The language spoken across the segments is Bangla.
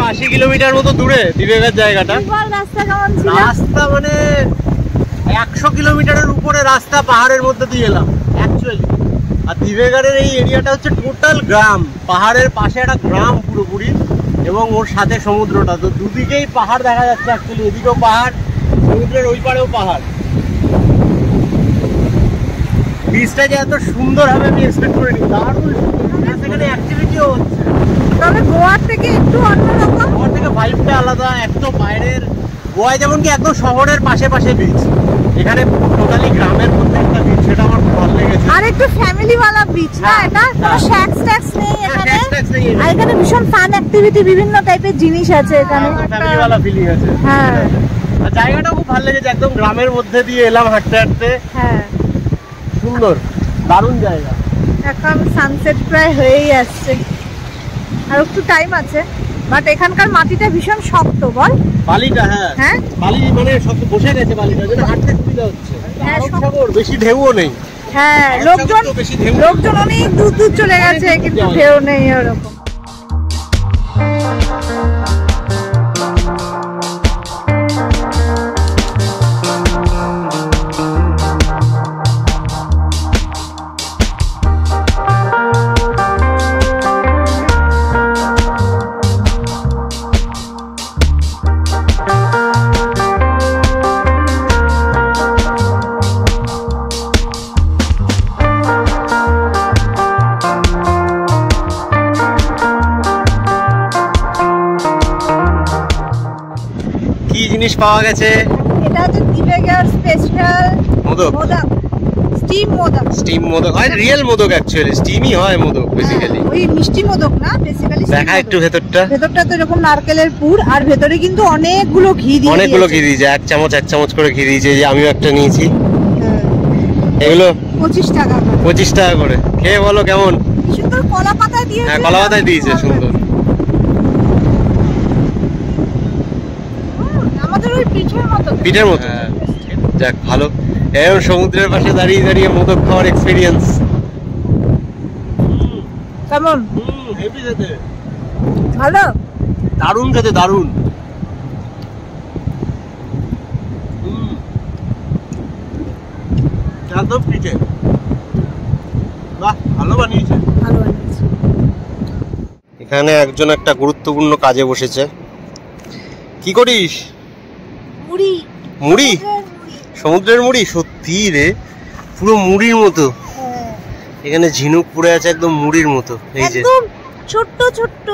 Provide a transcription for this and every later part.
180 কিলোমিটার মতো দূরে দিবেগার জায়গাটা। রাস্তা মানে 100 কিলোমিটারের উপরে রাস্তা পাহাড়ের মধ্যে দিয়ে এলাম অ্যাকচুয়ালি। আর দিবেগারের এই এরিয়াটা হচ্ছে টোটাল গ্রাম, পাহাড়ের পাশে একটা গ্রাম পুরোপুরি, এবং ওর সাথে সমুদ্রটা। তো দুদিকেই পাহাড় দেখা যাচ্ছে অ্যাকচুয়ালি, এদিকেও পাহাড়, সমুদ্রের ওই পারেও পাহাড়। বীজটা যে এত সুন্দর হবে আমি এক্সপেক্ট করিনি, দারুণ সুন্দর। সেখানে অ্যাক্টিভিটিও হচ্ছে, তবে গোয়ার থেকে একটু অন্যরকম, গোয়ার থেকে ভাইবটা আলাদা। একদম বাইরের গোয়ায় যেমন কি একদম শহরের পাশে পাশে বীজ, এখানে টোটালি গ্রামের মধ্যে একটা বীজ, সেটা আমার খুব ভালো লেগেছে। আর একটু ফ্যামিলি ওয়ালা বীজ না এটা, কোনো শ্যাক্স ট্যাক্স নেই এখানে। আর এখানে ভীষণ ফান অ্যাক্টিভিটি, বিভিন্ন টাইপের জিনিস আছে এখানে, ফ্যামিলি ওয়ালা ফিলিং আছে। হ্যাঁ, আর জায়গাটা খুব ভালো লেগেছে, একদম গ্রামের মধ্যে দিয়ে এলাম হাঁটতে হাঁটতে। হ্যাঁ, সুন্দর, দারুণ জায়গা। এখন সানসেট প্রায় হয়েই আসছে, আর একটু টাইম আছে। বাট এখানকার মাটিটা ভীষণ শক্ত, বল বালিটা। হ্যাঁ, বালি মানে শক্ত বসে গেছে, বালিটা যেটা হাঁটতে সুবিধা হচ্ছে। সাগর বেশি ঢেউও নেই। হ্যাঁ, লোকজন অনেক দূর দূর চলে গেছে, কিন্তু ঢেউ নেই ওরকম। জিনিস পাওয়া গেছে, এটা হচ্ছে দিবেগার স্পেশাল মোদক, স্টিম মোদক হয়, রিয়েল মোদক অ্যাকচুয়ালি, স্টিমই হয় মোদক বেসিক্যালি। ওই মিষ্টি মোদক না বেসিক্যালি। দেখা একটু ভেতরটা তো এরকম নারকেলের পুর, আর ভেতরে কিন্তু অনেকগুলো ঘি দিয়েছে, এক চামচ করে ঘি দিয়েছে। যে আমিও একটা নিয়েছি, এগুলো 25 টাকা করে। খেয়ে বলো কেমন? সুন্দর কলা পাতা দিয়েছে। হ্যাঁ, কলা পাতায় দিয়েছে, সুন্দর। পিঠের মতো। যাক, ভালো। এখন সমুদ্রের পাশে দাঁড়িয়ে দাঁড়িয়ে মোদক খাওয়ার এক্সপেরিয়েন্স কেমন? হেভি খেতে, ভালো, দারুণ খেতে, দারুণ। একদম পিঠে, বাহ, ভালো বানিয়েছে। এখানে একজন একটা গুরুত্বপূর্ণ কাজে বসেছে। কি করিস? মুড়ি, সমুদ্রের মুড়ি। সত্যি রে, পুরো মুড়ির মতো। এখানে ঝিনুক পড়ে আছে একদম মুড়ির মতো। এই যে ছোট্ট ছোট্ট,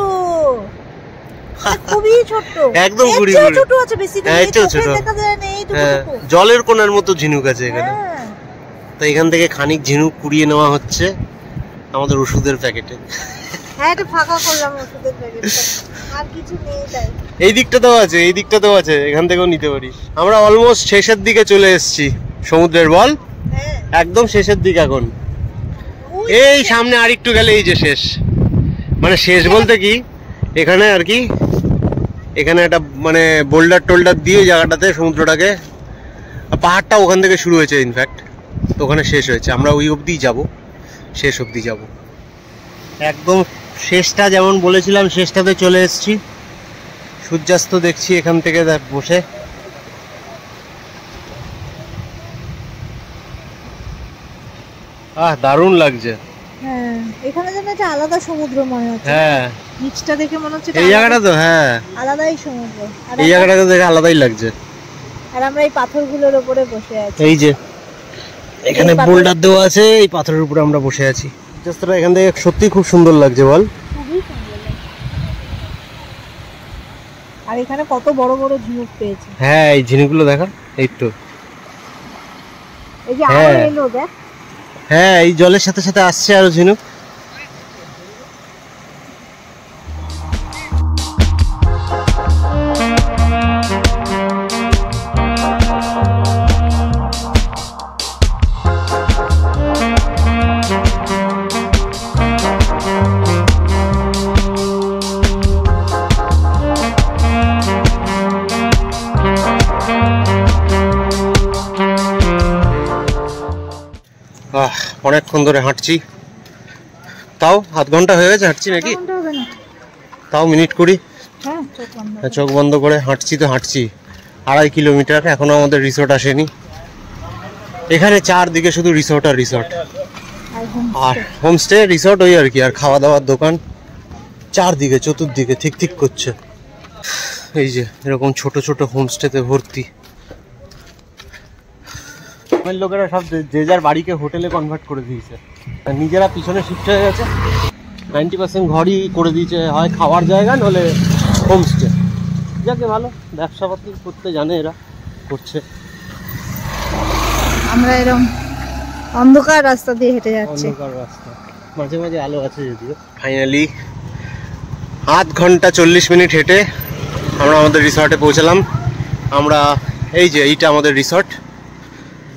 খুবই ছোট্ট, একদম গুড়ি গুড়ি, ছোট আছে বেসিক্যালি, ছোট দেখা যায় না এইটুকু। জলের কোণার মতো ঝিনুক আছে এখানে। তো এখান থেকে খানিক ঝিনুক কুড়িয়ে নেওয়া হচ্ছে আমাদের ওষুধের প্যাকেটে। হ্যাঁ, এটা ফাঁকা করলাম ওষুধের প্যাকেটটা, আর কিছু নেই তাই। এই দিকটাতেও আছে, এখান থেকেও নিতে পারিস। আমরা অলমোস্ট শেষের দিকে চলে এসেছি সমুদ্রের, বল। একদম শেষের দিক এখন। এই সামনে আরেকটু গেলে এই যে শেষ, মানে শেষ বলতে কি, এখানে আর কি, এখানে একটা মানে বোল্ডার টোল্ডার দিয়ে জায়গাটাতে সমুদ্রটাকে, পাহাড়টা ওখান থেকে শুরু হয়েছে ইনফ্যাক্ট, তো ওখানে শেষ হয়েছে। আমরা ওই অবধি যাব, শেষ অবধি যাব। একদম শেষটা যেমন বলেছিলাম, শেষটাতে চলে এসেছি। সূর্যাস্ত দেখছি এখান থেকে বসে। দারুণ লাগছে। হ্যাঁ, এখানে যেন একটা আলাদা সমুদ্র মনে হচ্ছে। হ্যাঁ, নিচটা দেখে মনে হচ্ছে এই জায়গাটা তো, হ্যাঁ, আলাদাই সমুদ্র। এই জায়গাটা দেখে আলাদাই লাগছে। আর আমরা এই পাথরগুলোর উপরে বসে আছি। এই যে এখানে বোল্ডার দেওয়া আছে, এই পাথরের উপরে আমরা বসে আছি। জাস্টটা এখান থেকে সত্যি খুব সুন্দর লাগছে, বল। খুবই সুন্দর লাগছে। আর এখানে কত বড় বড় ঝিনুক পেয়েছে। হ্যাঁ, এই ঝিনুকগুলো দেখা, এই তো, এই যে আরো এলো দেখ। হ্যাঁ, এই জলের সাথে সাথে আসছে আরো ঝিনুক। অনেকক্ষণ ধরে হাঁটছি, তাও আধ ঘন্টা হয়ে গেছে হাঁটছি নাকি, তাও মিনিট 20। হ্যাঁ চোখ বন্ধ করে হাঁটছি তো হাঁটছি 2.5 কিলোমিটার, এখনো আমাদের রিসোর্ট আসেনি। এখানে চারদিকে শুধু রিসোর্ট আর রিসোর্ট আর হোমস্টে, রিসোর্ট ওই আর কি, আর খাওয়া দাওয়ার দোকান চারদিকে চতুর্দিকে ঠিক ঠিক করছে। এই যে এরকম ছোট ছোট হোমস্টেতে ভর্তি। লোকেরা সব যে যার বাড়িকে হোটেলে কনভার্ট করে দিয়েছে, নিজেরা পিছনে শিফট হয়ে গেছে। 90% ঘরই করে দিয়েছে, হয় খাওয়ার জায়গা নলে হোমস্টে। যাকে ভালো, ব্যবসাপাতি করতে জানে এরা, করছে। আমরা এরকম অন্ধকার রাস্তা দিয়ে হেঁটে যাচ্ছি। অন্ধকার রাস্তা, মাঝে মাঝে আলো আছে যদিও। ফাইনালি 8 ঘন্টা 40 মিনিট হেঁটে আমরা আমাদের রিসর্টে পৌঁছালাম। আমরা এই যে এইটা আমাদের রিসর্ট,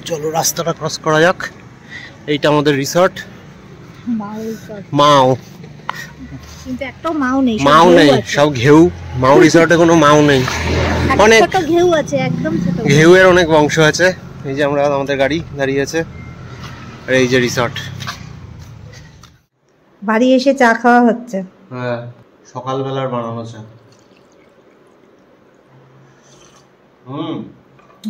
চলো রাস্তাটা ক্রস করা যাক। এইটা আমাদের রিসর্ট মাও, কিন্তু একটাও মাও নেই, মাও নেই, সব ঘেউ। মাও রিসর্টে কোনো মাও নেই, অনেক ছোট ঘেউ আছে, একদম ছোট ঘেউয়ের অনেক বংশ আছে। এই যে আমরা, আমাদের গাড়ি দাঁড়িয়ে আছে, আর এই যে রিসর্ট। বাড়ি এসে চা খাওয়া হচ্ছে। হ্যাঁ, সকালবেলার বানানো চা।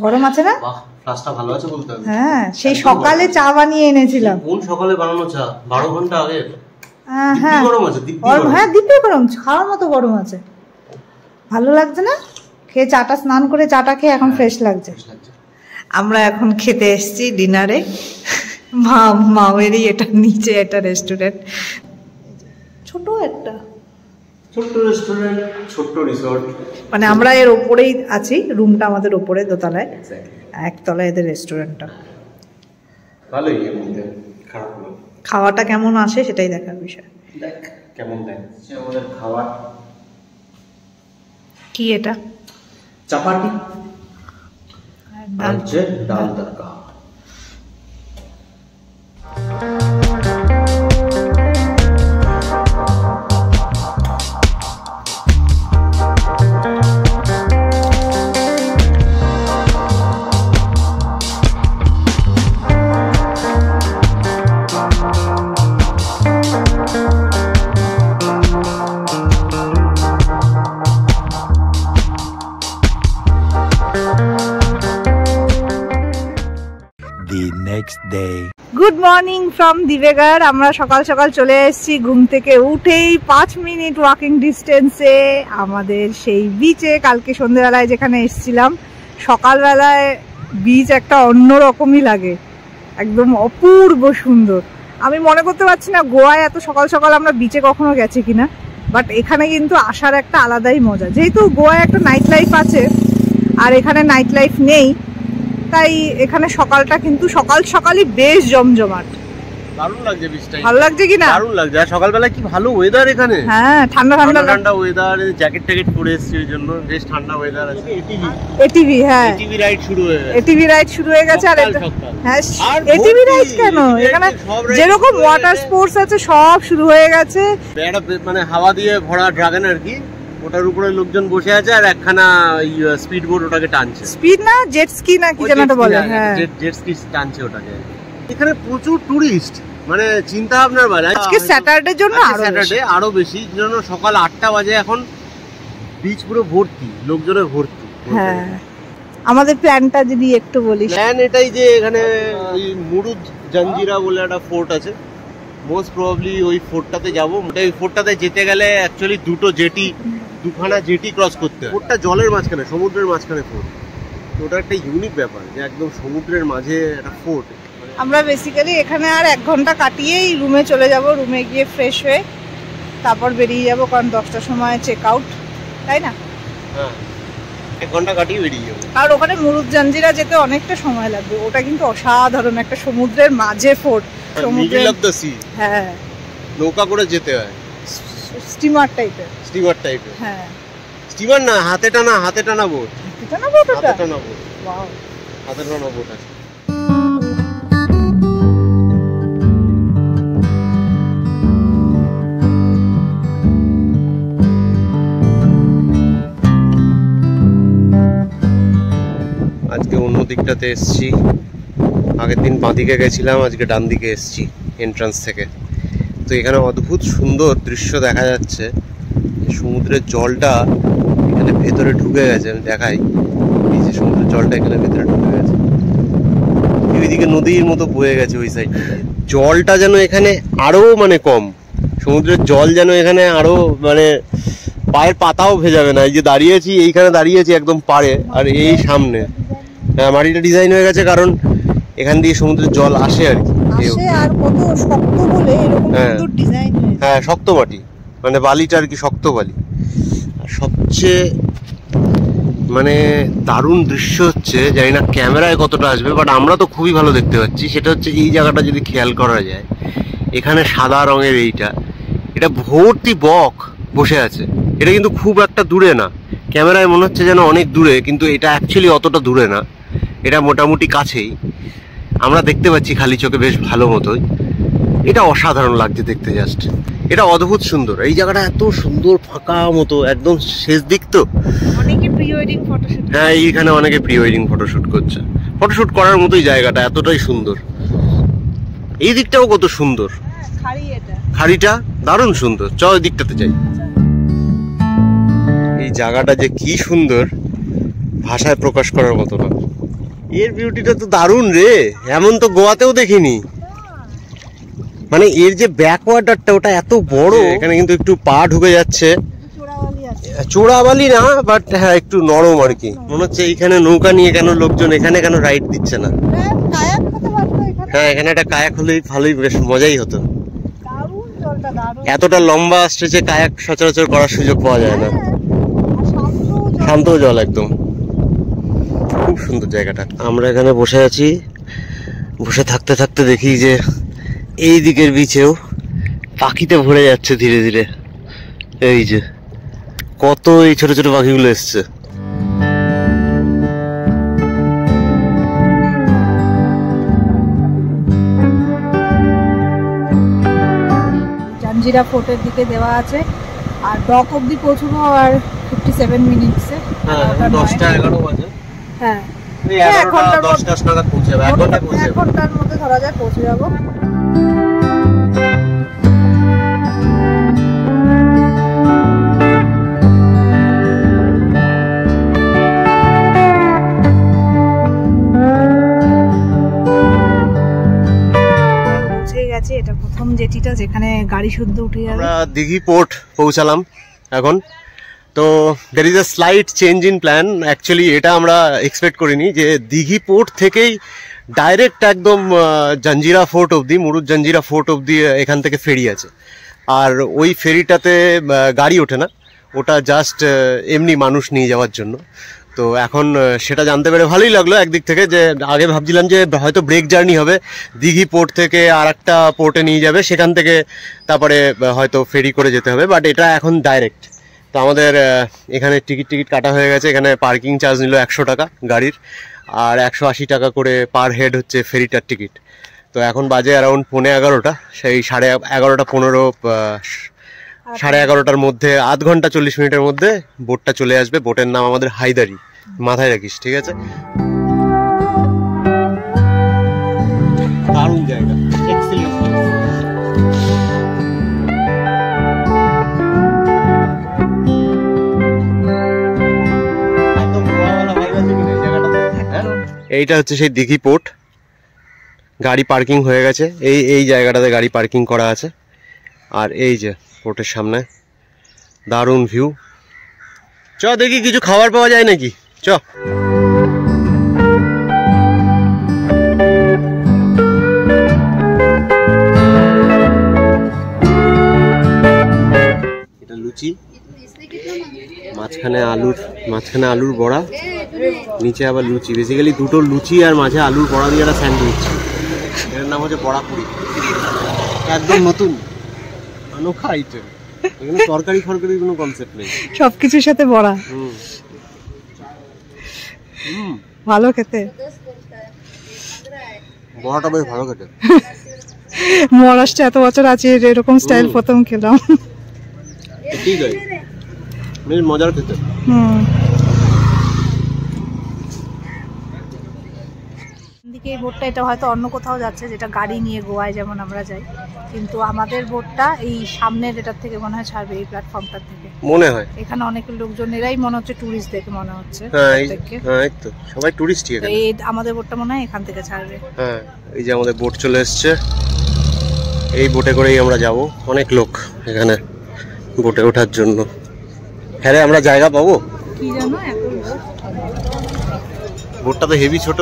গরম আছে না? বাহ, ফ্লাস্কটা ভালো আছে বলতে হবে। হ্যাঁ, সেই সকালে চা বানিয়ে এনেছিলাম। কোন সকালে বানানো চা? 12 ঘন্টা আগে। হ্যাঁ গরম আছে, দিব্যি গরম। হ্যাঁ, দিব্যি গরম, খাওয়ার মতো গরম আছে। ভালো লাগছে না? খেয়ে চাটা, স্নান করে চাটা খেয়ে এখন ফ্রেশ লাগছে। আমরা এখন খেতে এসেছি ডিনারে। মাওয়েরই এটা নিচে একটা রেস্টুরেন্ট, ছোট একটা ছোট্ট রেস্টুরেন্ট, ছোট্ট রিসর্ট। মানে আমরা এর ওপরেই আছি, রুমটা আমাদের ওপরে দোতলায়, একতলায় এদের রেস্টুরেন্টটা। ভালোই, এমনিতে খারাপ না। খাওয়াটা কেমন আসে সেটাই দেখার বিষয়। দেখ কেমন দেখ আমাদের খাবার। কি এটা? চাপাটি আর হচ্ছে ডাল তড়কা। গুড মর্নিং ফ্রম দিবেগার। আমরা সকাল সকাল চলে এসেছি, ঘুম থেকে উঠেই 5 মিনিট ওয়াকিং ডিস্টেন্সে আমাদের সেই বিচে। কালকে সন্ধ্যেবেলায় যেখানে এসেছিলাম, সকালবেলায় বিচ একটা অন্যরকমই লাগে, একদম অপূর্ব সুন্দর। আমি মনে করতে পারছি না গোয়ায় এত সকাল সকাল আমরা বিচে কখনো গেছি কিনা, বাট এখানে কিন্তু আসার একটা আলাদাই মজা। যেহেতু গোয়ায় একটা নাইট লাইফ আছে আর এখানে নাইট লাইফ নেই, তাই এখানে সকালটা কিন্তু সকাল সকালই বেশ জমজমাট। দারুণ লাগছে বিচটা। ভালো লাগছে কি না? দারুণ লাগছে। আর সকালবেলা কি ভালো ওয়েদার এখানে। হ্যাঁ, ঠান্ডা ঠান্ডা ঠান্ডা ওয়েদার। জ্যাকেট ট্যাকেট পরে এসেছি, ওই জন্য বেশ ঠান্ডা ওয়েদার আছে। এটিভি, হ্যাঁ, এটিভি রাইড শুরু হয়ে গেছে। এটিভি রাইড শুরু হয়ে গেছে। আর হ্যাঁ, এটিভি রাইড কেন, এখানে যেরকম ওয়াটার স্পোর্টস আছে সব শুরু হয়ে গেছে। মানে হাওয়া দিয়ে ভরা ড্রাগন আর কি, ওটার উপরে লোকজন বসে আছে আর একখানা স্পিড বোট ওটাকে টানছে। স্পিড না, জেট স্কি না কি যেন এটা বলে। হ্যাঁ, জেট স্কি টানছে ওটাকে। এখানে প্রচুর টুরিস্ট, মানে চিন্তা ভাবনার বাইরে। আজকে স্যাটারডে জন্য আরো বেশি, জন্য সকাল 8টা বাজে এখন বিচ পুরো ভর্তি, লোকজনে ভর্তি। হ্যাঁ, আমাদের প্ল্যানটা যদি একটু বলিস। প্ল্যান এটাই যে এখানে ওই মুরুদ জাঞ্জিরা বলে একটা ফোর্ট আছে, মোস্ট প্রবাবলি ওই ফোর্টটাতে যাবো। ওই ফোর্টটাতে যেতে গেলে অ্যাকচুয়ালি দুখানা জেটি ক্রস করতে হয়। ফোর্টটা জলের মাঝখানে, সমুদ্রের মাঝখানে ফোর্ট। তো ওটা একটা ইউনিক ব্যাপার যে একদম সমুদ্রের মাঝে একটা ফোর্ট। আমরা বেসিক্যালি এখানে আর 1 ঘন্টা কাটিয়েই রুমে চলে যাব। রুমে গিয়ে ফ্রেশ হয়ে তারপর বেরিয়ে যাব, কারণ 10টার সময় চেক আউট, তাই না? হ্যাঁ, 1 ঘন্টা কাটিয়ে বেরিয়ে যাবো। আর ওখানে মুরুদ জাঞ্জিরা যেতে অনেকটা সময় লাগবে। ওটা কিন্তু অসাধারণ একটা সমুদ্রের মাঝে fort, middle of the sea. হ্যাঁ, নৌকা করে যেতে হয়, স্টিমার টাইপের। হ্যাঁ, স্টিমার না, হাতে টানা বোট। হাতে টানা বোট। ওয়াও, হাতে টানা বোট আছে। আজকে অন্য দিকটাতে এসছি, আগের দিন বাঁ দিকে গেছিলাম, আজকে ডান দিকে এসছি এন্ট্রান্স থেকে। তো এখানে অদ্ভুত সুন্দর দৃশ্য দেখা যাচ্ছে। সমুদ্রের জলটা এখানে ভেতরে ঢুকে গেছে, আমি দেখাই। এই যে সমুদ্রের জলটা এখানে ভেতরে ঢুকে গেছে, ওইদিকে নদীর মতো বয়ে গেছে ওই সাইড। জলটা যেন এখানে আরো মানে কম, সমুদ্রের জল যেন এখানে আরো মানে পায়ের পাতাও ভেজাবে না। এই যে দাঁড়িয়েছি, এইখানে দাঁড়িয়েছি একদম পাড়ে, আর এই সামনে মাটিটা ডিজাইন হয়ে গেছে, কারণ এখান দিয়ে সমুদ্রের জল আসে আর কি। আর কত শক্ত বলে এরকম সুন্দর ডিজাইন হয়েছে। হ্যাঁ, শক্ত মাটি, মানে বালিটা আর কি, শক্ত বালি। আর সবচেয়ে মানে দারুণ দৃশ্য হচ্ছে, জানি না ক্যামেরায় কতটা আসবে, বাট আমরা তো খুবই ভালো দেখতে পাচ্ছি, সেটা হচ্ছে এই জায়গাটা যদি খেয়াল করা যায়, এখানে সাদা রঙের এটা ভর্তি বক বসে আছে। এটা কিন্তু খুব একটা দূরে না, ক্যামেরায় মনে হচ্ছে যেন অনেক দূরে, কিন্তু এটা অ্যাকচুয়ালি অতটা দূরে না, এটা মোটামুটি কাছেই। আমরা দেখতে পাচ্ছি খালি চোখে বেশ ভালো মতোই। এটা অসাধারণ লাগছে দেখতে, জাস্ট এটা অদ্ভুত সুন্দর। এই জায়গাটা এত সুন্দর, ফাঁকা মতো, একদম শেষ দিক তো। অনেকে প্রি ওয়েডিং ফটোশুট, হ্যাঁ, এইখানে অনেকে প্রি ওয়েডিং ফটোশুট করছে। ফটোশুট করার মতোই জায়গাটা, এতটাই সুন্দর। এই দিকটাও কত সুন্দর, খাড়িটা দারুণ সুন্দর। চ ওই দিকটাতে যাই। এই জায়গাটা যে কি সুন্দর, ভাষায় প্রকাশ করার মতো না। এর বিউটিটা তো দারুণ রে, এমন তো গোয়াতেও দেখিনি। মানে এর যে ব্যাকওয়াটারটা, ওটা এত বড়। এখানে কিন্তু একটু পা ঢুকে যাচ্ছে, চোরাবালি না, বাট হ্যাঁ একটু নরম আর কি। মনে হচ্ছে এইখানে নৌকা নিয়ে কেন লোকজন এখানে কেন রাইড দিচ্ছে না। হ্যাঁ, এখানে একটা কায়াক হলেই ভালোই, বেশ মজাই হতো। এতটা লম্বা স্ট্রেচে কায়াক সচরাচর করার সুযোগ পাওয়া যায় না। শান্ত জল একদম, খুব সুন্দর জায়গাটা। আমরা এখানে বসে আছি, বসে থাকতে থাকতে দেখি যে এই দিকের বিচেও পাখিতে ভরে যাচ্ছে ধীরে ধীরে। এই যে কত এই ছোট ছোট পাখিগুলো এসছে। জাঞ্জিরা ফোর্টের দিকে দেওয়া আছে, আর ডক অব্দি পৌঁছবো আর 57 মিনিটসে। হ্যাঁ, 10টা-11 বাজে। হ্যাঁ, 11টা-10টা নাগাদ পৌঁছে যাবে, 1 ঘন্টায় পৌঁছে যাবে। 1 ঘন্টার মধ্যে ধরা যায় পৌঁছে যাবো। এটা প্রথম জেটিটা যেখানে গাড়ি শুদ্ধ উঠে যাবে। আমরা দিঘি পোর্ট পৌঁছালাম এখন। তো there is a slight change in plan. Actually এটা আমরা এক্সপেক্ট করিনি যে দিঘি পোর্ট থেকেই ডাইরেক্ট একদম জাঞ্জিরা ফোর্ট অবধি, মুরুদ জাঞ্জিরা ফোর্ট অবধি এখান থেকে ফেরি আছে। আর ওই ফেরিটাতে গাড়ি ওঠে না, ওটা জাস্ট এমনি মানুষ নিয়ে যাওয়ার জন্য। তো এখন সেটা জানতে পেরে ভালোই লাগলো একদিক থেকে, যে আগে ভাবছিলাম যে হয়তো ব্রেক জার্নি হবে, দিঘি পোর্ট থেকে আর একটা পোর্টে নিয়ে যাবে, সেখান থেকে তারপরে হয়তো ফেরি করে যেতে হবে, বাট এটা এখন ডাইরেক্ট। তো আমাদের এখানে টিকিট কাটা হয়ে গেছে। এখানে পার্কিং চার্জ নিল 100 টাকা গাড়ির, আর 180 টাকা করে পার হেড হচ্ছে ফেরিটার টিকিট। তো এখন বাজে অ্যারাউন্ড 11:15, সেই 11:15 11:30টার মধ্যে, আধ ঘন্টা 40 মিনিটের মধ্যে বোটটা চলে আসবে। বোটের নাম আমাদের হায়দারি, মাথায় রাখিস, ঠিক আছে? দারুণ জায়গা, এক্সিলেন্ট। এইটা হচ্ছে সেই দিঘি পোর্ট। গাড়ি পার্কিং হয়ে গেছে, এই জায়গাটাতে গাড়ি পার্কিং করা আছে। আর এই যে পোর্টের সামনে দারুণ ভিউ। চ দেখি কিছু খাবার পাওয়া যায় নাকি, চ। এটা লুচি, মাঝখানে আলুর বড়া, নিচে আবার লুচি। বেসিক্যালি দুটো লুচি আর মাঝে আলুর বড়া দিয়ে একটা স্যান্ডউইচ। এর নাম হচ্ছে বড়া পুরি, একদম নতুন অনোখা আইটেম। এখানে তরকারির কোনো কনসেপ্ট নেই, সবকিছুর সাথে বড়া। ভালো খেতে, বড়াটা বেশ ভালো খেতে। মহারাষ্ট্রে এত বছর আছে, এরকম স্টাইল প্রথম খেলাম। ঠিক আছে, বেশ মজার খেতে। দিকে এই বোটটা, এটা হয়তো অন্য কোথাও যাচ্ছে, যেটা গাড়ি নিয়ে গোয়ায় যেমন আমরা যাই, কিন্তু আমাদের বোটটা এই সামনের এটার থেকে মনে হয় ছাড়বে, এই প্ল্যাটফর্মটার থেকে মনে হয়। এখানে অনেক লোকজন, এরাই মনে হচ্ছে টুরিস্ট দেখে মনে হচ্ছে। হ্যাঁ এই তো সবাই টুরিস্টই এখানে। এই আমাদের বোটটা মনে হয় এখান থেকে ছাড়বে। হ্যাঁ এই যে আমাদের বোট চলে এসেছে, এই বোটে করেই আমরা যাব। অনেক লোক এখানে বোটে ওঠার জন্য। হ্যাঁ রে, আমরা জায়গা পাবো কি জানো? এত বোটটা তো হেভি ছোট।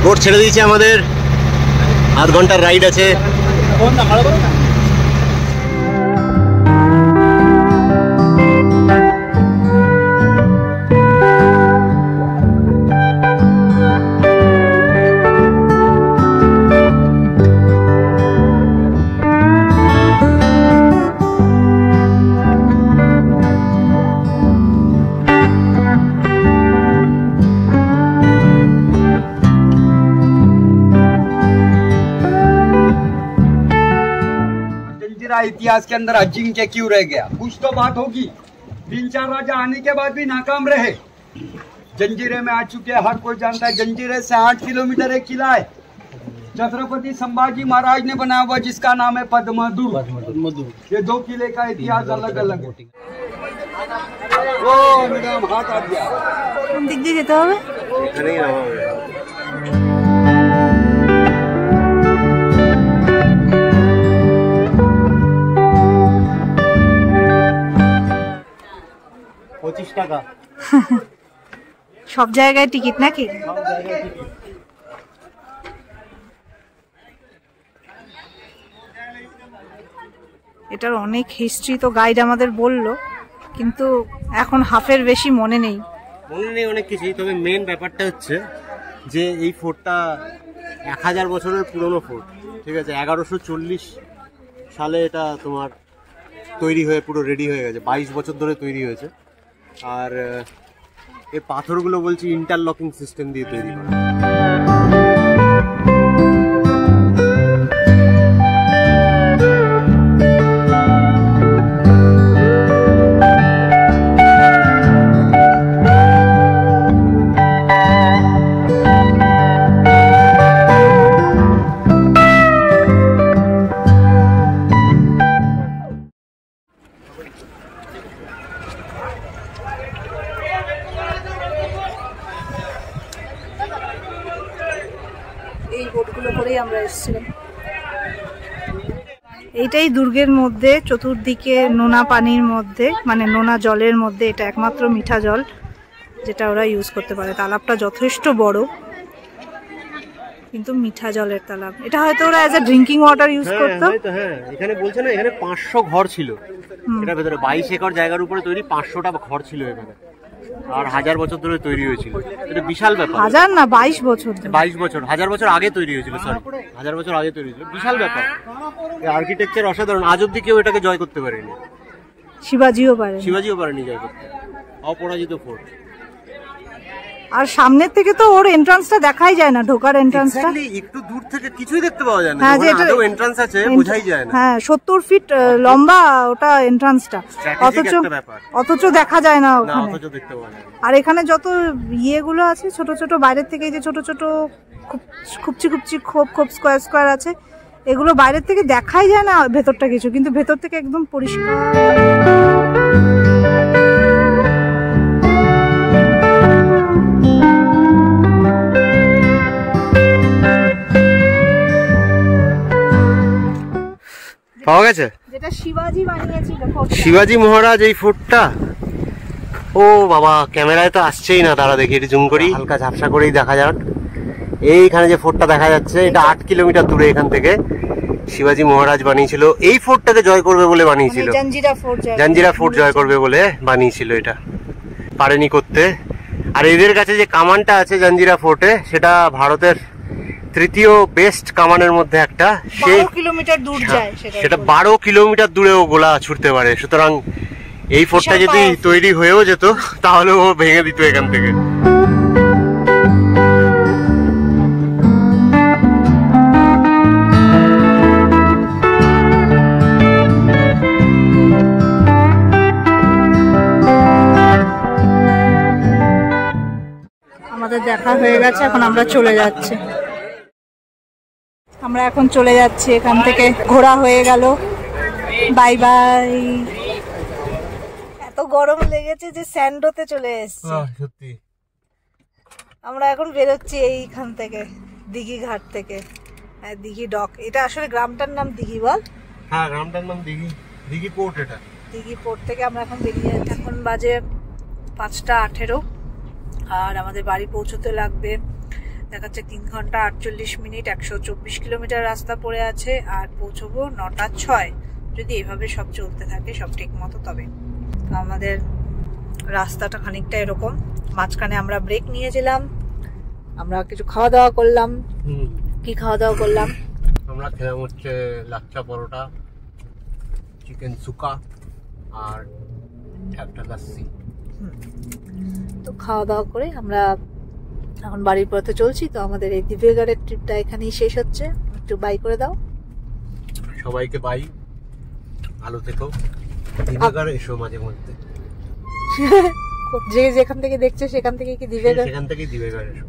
বোট ছেড়ে দিয়েছে আমাদের, আধ ঘন্টার রাইড আছে। इतिहास के अंदर अजिंक्य क्यों रह गया? कुछ तो बात होगी। 3-4 राजा आने के बाद भी नाकाम रहे। जंजीरे में आ चुके, हर कोई जानता है। जंजीरे से 8 किलोमीटर एक किला है, छत्रपति संभाजी महाराज ने बनाया हुआ, जिसका नाम है पद्मदू। ये 2 किले का इतिहास अलग अलग है। ओ मैडम हाथ आ गया, दिख दी देता है। 25 টাকা সব জায়গায় টিকিট নাকি? এটার অনেক হিস্ট্রি তো গাইড আমাদের বললো, কিন্তু এখন হাফের বেশি মনে নেই অনেক কিছুই। তবে মেন ব্যাপারটা হচ্ছে যে এই ফোর্টটা 1000 বছরের পুরনো ফোর্ট, ঠিক আছে। 1140 সালে এটা তোমার তৈরি হয়ে পুরো রেডি হয়ে গেছে, 22 বছর ধরে তৈরি হয়েছে। আর এই পাথরগুলো বলছি ইন্টারলকিং সিস্টেম দিয়ে তৈরি করা। এই বোটগুলো করেই আমরা এসেছিলাম। এইটাই দুর্গের মধ্যে, চতুর্দিকে নোনা পানির মধ্যে, মানে নোনা জলের মধ্যে এটা একমাত্র মিঠা জল যেটা ওরা ইউজ করতে পারে। তালাবটা যথেষ্ট বড়, কিন্তু মিঠা জলের তালাব। এটা হয়তো ওরা as a drinking water use করতো। হ্যাঁ, এখানে বলছে না, এখানে 500 ঘর ছিল এটার ভেতরে। 22 একর জায়গার উপরে তৈরি 500টা ঘর ছিল এখানে, আর 1000 বছর ধরে তৈরি হয়েছিল। এটা বিশাল ব্যাপার। 1000 না 22 বছর, 22 বছর, 1000 বছর আগে তৈরি হয়েছিল। সরি, 1000 বছর আগে তৈরি হয়েছিল। বিশাল ব্যাপার। এই আর্কিটেকচার অসাধারণ। আজ অব্দি কেউ এটাকে জয় করতে পারেনি। শিবাজিও পারেনি জয় করতে। অপরাজিত ফোর্ট। আর সামনের থেকে তো ওর এন্ট্রান্সটা দেখাই যায় না, ঢোকার এন্ট্রান্সটা একটু দূর থেকে কিছুই দেখতে পাওয়া যায় না। হ্যাঁ, যে এটা এন্ট্রান্স আছে বোঝাই যায় না। হ্যাঁ, 70 ফিট লম্বা ওটা এন্ট্রান্সটা, অথচ দেখা যায় না ওখানে। অথচ দেখতে পাওয়া যায়। আর এখানে যত ইয়েগুলো আছে ছোট ছোট, বাইরের থেকে যে ছোট ছোট খুপচি খোপ স্কোয়ার আছে, এগুলো বাইরের থেকে দেখাই যায় না ভেতরটা কিছু, কিন্তু ভেতর থেকে একদম পরিষ্কার। পাওয়া গেছে, যেটা শিবাজি বানিয়েছিল, শিবাজি মহারাজ এই ফোর্টটা। ও বাবা, ক্যামেরায় তো আসছেই না, তারা দেখি একটু জুম করি, হালকা ঝাপসা করেই দেখা যাক। এইখানে যে ফোর্টটা দেখা যাচ্ছে, এটা 8 কিলোমিটার দূরে এখান থেকে শিবাজি মহারাজ বানিয়েছিল। এই ফোর্টটাকে জয় করবে বলে বানিয়েছিল, জাঞ্জিরা ফোর্ট জয় করবে বলে বানিয়েছিল। এটা পারেনি করতে। আর এদের কাছে যে কামানটা আছে জাঞ্জিরা ফোর্টে, সেটা ভারতের 3য় বেস্ট কামানের মধ্যে একটা। সেই কিলোমিটার দূর যায়, সেটা 12 কিলোমিটার দূরেও গোলা ছুটতে পারে। সুতরাং এই ফোর্টটা যদি তৈরি হয়েও যেত, তাহলে ও ভেঙে দিত এখান থেকে। দেখা হয়ে গেছে, এখন আমরা চলে যাচ্ছি। আমরা এখন চলে যাচ্ছি এখান থেকে, ঘোরা হয়ে গেল, বাই বাই। এত গরম লেগেছে যে স্যান্ডোতে চলে এসেছি। সত্যি আমরা এখন বেরোচ্ছি এইখান থেকে, দিঘি ঘাট থেকে, দিঘি ডক। এটা আসলে গ্রামটার নাম দিঘি বল? হ্যাঁ, গ্রামটার নাম দিঘি, দিঘি পোর্ট। এটা দিঘি পোর্ট থেকে আমরা এখন বেরিয়ে যাচ্ছি। এখন বাজে 5:18 আর আমাদের বাড়ি পৌঁছতে লাগবে দেখাচ্ছে 3 ঘন্টা 48 মিনিট। 124 কিলোমিটার রাস্তা পড়ে আছে আর পৌঁছবো 9:06, যদি এভাবে সব চলতে থাকে, সব ঠিক মতো। তবে তো আমাদের রাস্তাটা খানিকটা এরকম, মাঝখানে আমরা ব্রেক নিয়েছিলাম, আমরা কিছু খাওয়া দাওয়া করলাম। কি খাওয়া দাওয়া করলাম? আমরা খেলাম হচ্ছে লাচ্চা পরোটা, চিকেন সুকা আর একটা লাস্সি। তো খাওয়া দাওয়া করে আমরা এখন বাড়ির পথে চলছি। তো আমাদের এই দিব্যগড়ের ট্রিপটা এখানেই শেষ হচ্ছে। একটু বাই করে দাও সবাইকে। বাই, ভালো থেকো। দিব্যগড় এসো মাঝে মধ্যে, যে যেখান থেকে দেখছে সেখান থেকে কি দিব্যগড়, সেখান থেকেই দিব্যগড় এসো।